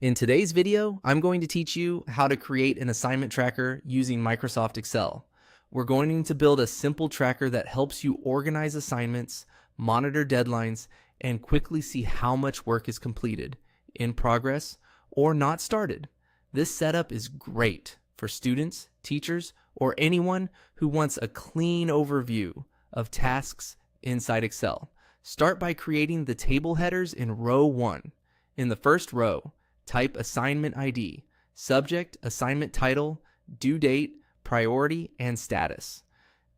In today's video, I'm going to teach you how to create an assignment tracker using Microsoft Excel. We're going to build a simple tracker that helps you organize assignments, monitor deadlines, and quickly see how much work is completed, in progress, or not started. This setup is great for students, teachers, or anyone who wants a clean overview of tasks inside Excel. Start by creating the table headers in row 1. In the first row, type assignment ID, subject, assignment title, due date, priority, and status.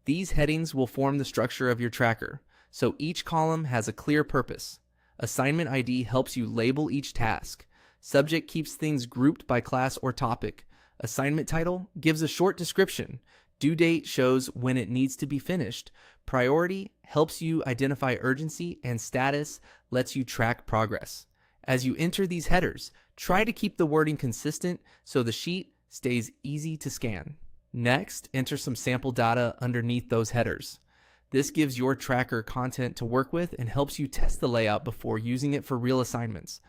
These headings will form the structure of your tracker, so each column has a clear purpose. Assignment ID helps you label each task. Subject keeps things grouped by class or topic. Assignment title gives a short description. Due date shows when it needs to be finished. Priority helps you identify urgency, and status lets you track progress. As you enter these headers, try to keep the wording consistent so the sheet stays easy to scan. Next, enter some sample data underneath those headers. This gives your tracker content to work with and helps you test the layout before using it for real assignments.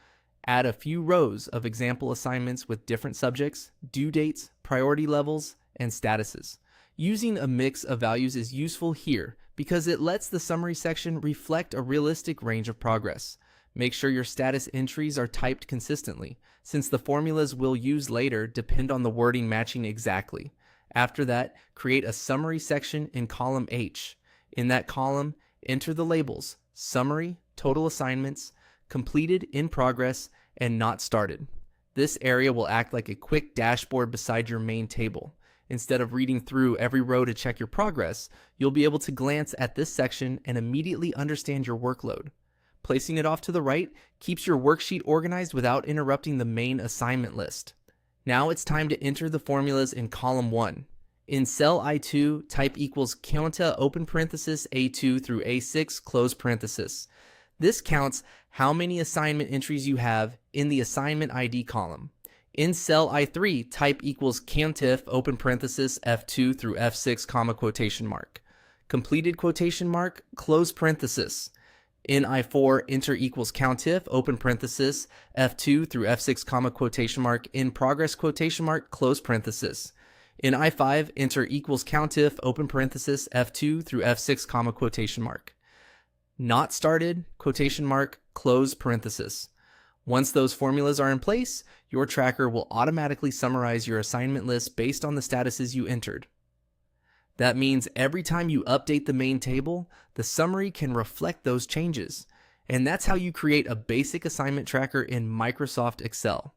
Add a few rows of example assignments with different subjects, due dates, priority levels, and statuses. Using a mix of values is useful here because it lets the summary section reflect a realistic range of progress. Make sure your status entries are typed consistently, since the formulas we'll use later depend on the wording matching exactly. After that, create a summary section in column H. In that column, enter the labels: summary, total assignments, completed, in progress, and not started. This area will act like a quick dashboard beside your main table. Instead of reading through every row to check your progress, you'll be able to glance at this section and immediately understand your workload. Placing it off to the right keeps your worksheet organized without interrupting the main assignment list. Now it's time to enter the formulas in column 1. In cell I2, type equals counta open parenthesis A2 through A6 close parenthesis. This counts how many assignment entries you have in the assignment ID column. In cell I3, type equals countif open parenthesis F2 through F6 comma quotation mark. Completed quotation mark close parenthesis. In I4, enter equals countif, open parenthesis, F2 through F6 comma quotation mark, in progress quotation mark, close parenthesis. In I5, enter equals countif, open parenthesis, F2 through F6 comma quotation mark. Not started, quotation mark, close parenthesis. Once those formulas are in place, your tracker will automatically summarize your assignment list based on the statuses you entered. That means every time you update the main table, the summary can reflect those changes. And that's how you create a basic assignment tracker in Microsoft Excel.